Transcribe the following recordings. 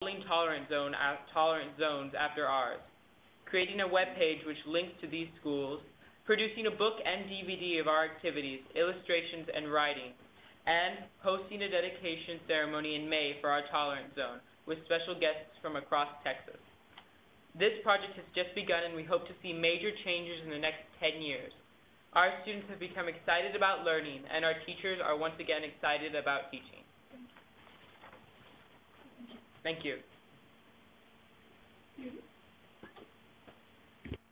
modeling tolerant zones after ours, creating a web page which links to these schools, producing a book and DVD of our activities, illustrations, and writing, and hosting a dedication ceremony in May for our tolerance zone with special guests from across Texas. This project has just begun, and we hope to see major changes in the next 10 years. Our students have become excited about learning, and our teachers are once again excited about teaching. Thank you.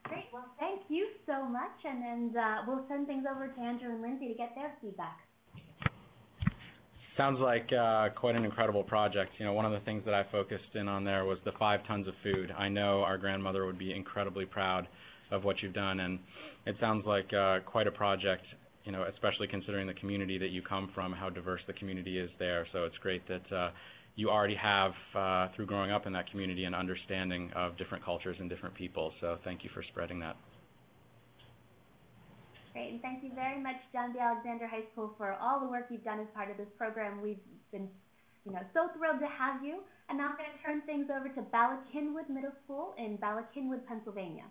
Great. Well, thank you so much, and then we'll send things over to Andrew and Lindsay to get their feedback. Sounds like quite an incredible project. You know, one of the things that I focused in on there was the 5 tons of food. I know our grandmother would be incredibly proud of what you've done, and it sounds like quite a project, you know, especially considering the community that you come from, how diverse the community is there. So it's great that you already have, through growing up in that community, an understanding of different cultures and different people. So thank you for spreading that. Great, and thank you very much, John D. Alexander High School, for all the work you've done as part of this program. We've been, so thrilled to have you. And now I'm going to turn things over to Bala Cynwyd Middle School in Bala Cynwyd, Pennsylvania.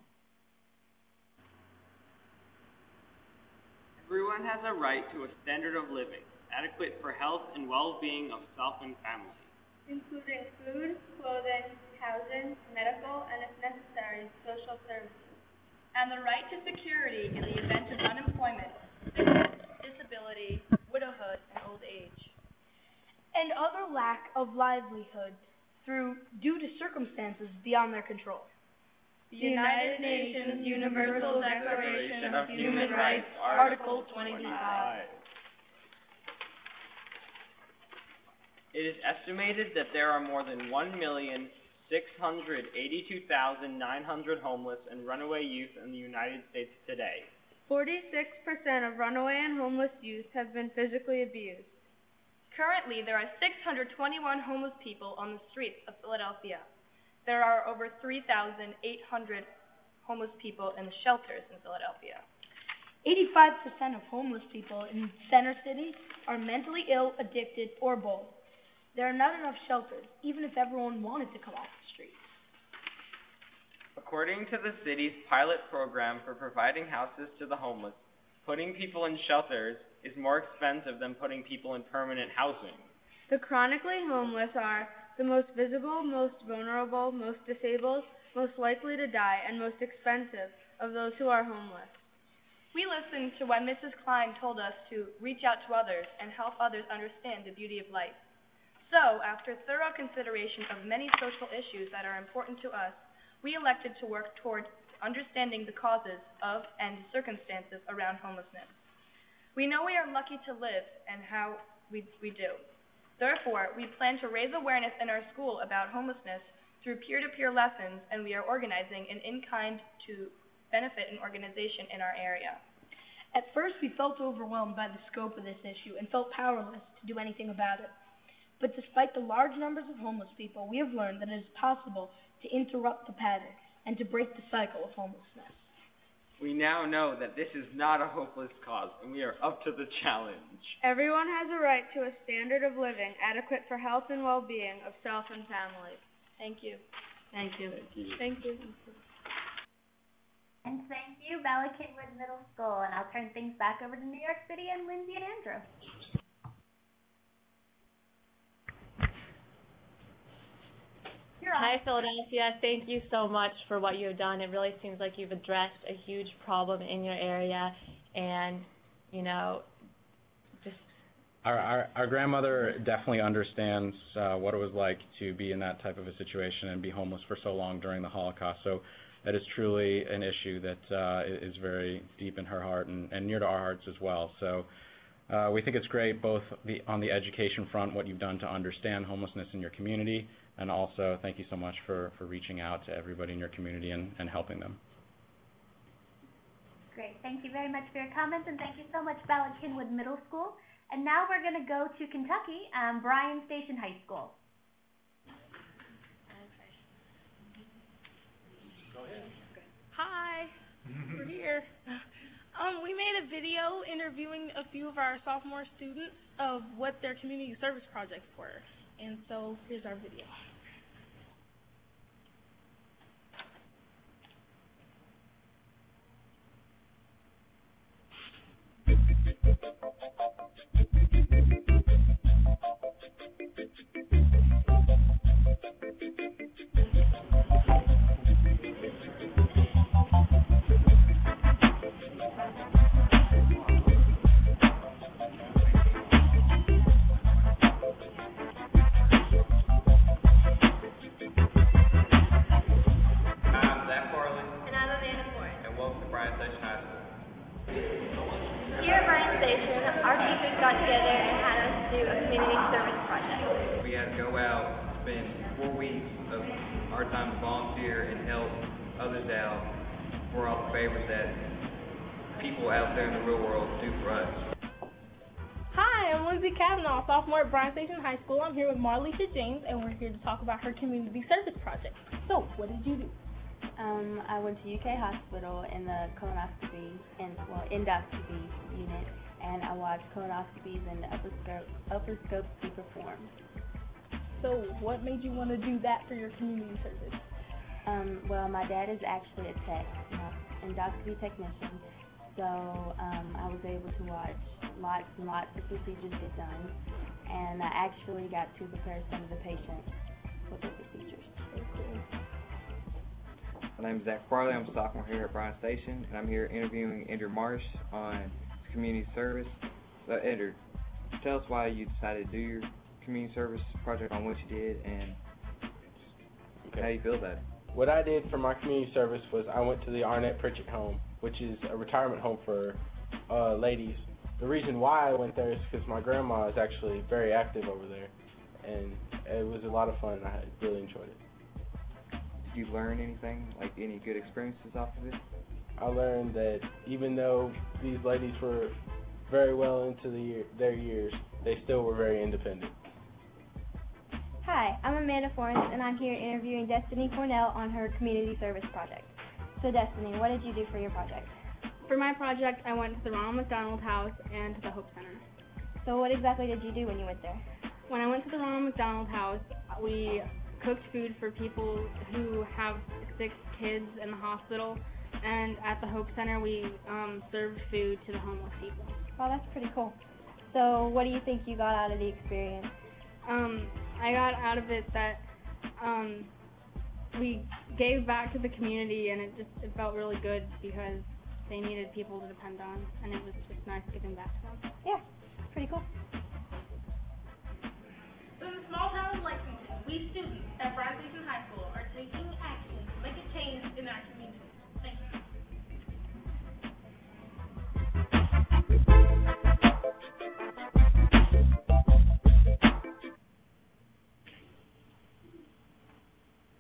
Everyone has a right to a standard of living, adequate for health and well-being of self and family, including food, clothing, housing, medical, and if necessary, social services, and the right to security in the event of unemployment, sickness, disability, widowhood, and old age, and other lack of livelihood due to circumstances beyond their control. The United Nations Universal Declaration of Human Rights, Article 25. It is estimated that there are more than 1,682,900 homeless and runaway youth in the United States today. 46% of runaway and homeless youth have been physically abused. Currently, there are 621 homeless people on the streets of Philadelphia. There are over 3,800 homeless people in the shelters in Philadelphia. 85% of homeless people in Center City are mentally ill, addicted, or both. There are not enough shelters, even if everyone wanted to come off the streets. According to the city's pilot program for providing houses to the homeless, putting people in shelters is more expensive than putting people in permanent housing. The chronically homeless are the most visible, most vulnerable, most disabled, most likely to die, and most expensive of those who are homeless. We listened to what Mrs. Klein told us to reach out to others and help others understand the beauty of life. So, after thorough consideration of many social issues that are important to us, we elected to work toward understanding the causes of and circumstances around homelessness. We know we are lucky to live and how we do. Therefore, we plan to raise awareness in our school about homelessness through peer-to-peer lessons, and we are organizing an in-kind to benefit an organization in our area. At first, we felt overwhelmed by the scope of this issue and felt powerless to do anything about it. But despite the large numbers of homeless people, we have learned that it is possible to interrupt the pattern and to break the cycle of homelessness. We now know that this is not a hopeless cause, and we are up to the challenge. Everyone has a right to a standard of living adequate for health and well-being of self and family. Thank you. Thank you. Thank you. And thank you, Bala Cynwyd Middle School. And I'll turn things back over to New York City and Lindsay and Andrew. Hi, Philadelphia. Thank you so much for what you've done. It really seems like you've addressed a huge problem in your area, and, just... Our grandmother definitely understands what it was like to be in that type of a situation and be homeless for so long during the Holocaust. So that is truly an issue that is very deep in her heart and near to our hearts as well. So we think it's great both on the education front, what you've done to understand homelessness in your community, and also thank you so much for reaching out to everybody in your community and helping them. Great. Thank you very much for your comments, and thank you so much, Bala Cynwyd Middle School. And now we're going to go to Kentucky, Bryan Station High School. Go ahead. Hi, we're here. We made a video interviewing a few of our sophomore students of what their community service projects were. And so here's our video. use of our time to volunteer and help others out for all the favors that people out there in the real world do for us. Hi, I'm Lindsay Kavanaugh, sophomore at Bryan Station High School. I'm here with Marleisha James, and we're here to talk about her community service project. So, what did you do? I went to UK Hospital in the colonoscopy endoscopy unit, and I watched colonoscopies and upper scopes be performed. So, what made you want to do that for your community service? Well, my dad is actually a tech, endoscopy technician, so I was able to watch lots and lots of procedures get done, and I actually got to prepare some of the patients for the procedures. My name is Zach Farley. I'm a sophomore here at Bryan Station, and I'm here interviewing Andrew Marsh on his community service. So, Andrew, tell us why you decided to do your community service project, on what you did, and how you feel about it. What I did for my community service was I went to the Arnett Pritchett home, which is a retirement home for ladies. The reason why I went there is because my grandma is actually very active over there, and it was a lot of fun. I really enjoyed it. Did you learn anything, like any good experiences off of it? I learned that even though these ladies were very well into their years, they still were very independent. Hi, I'm Amanda Forens, and I'm here interviewing Destiny Cornell on her community service project. So Destiny, what did you do for your project? For my project, I went to the Ronald McDonald House and to the Hope Center. So what exactly did you do when you went there? When I went to the Ronald McDonald House, we cooked food for people who have sick kids in the hospital, and at the Hope Center, we served food to the homeless people. Well, that's pretty cool. So what do you think you got out of the experience? I got out of it that we gave back to the community, and it felt really good because they needed people to depend on, and it was just nice giving back to them. Yeah, pretty cool. So in the small town of Lexington, we students at Bryan Station High School are taking action to make a change in our community. Thank you.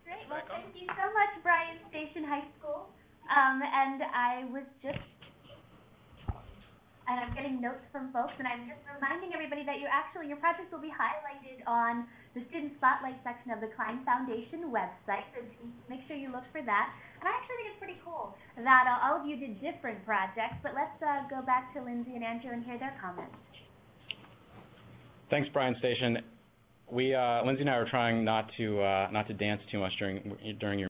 Great. Well, thank you so much, Bryan Station High School. And I'm getting notes from folks, and I'm just reminding everybody that your project will be highlighted on the Student Spotlight section of the Klein Foundation website, so make sure you look for that. And I actually think it's pretty cool that all of you did different projects, but let's go back to Lindsay and Andrew and hear their comments. Thanks, Bryan Station. Lindsay and I were trying not to dance too much during your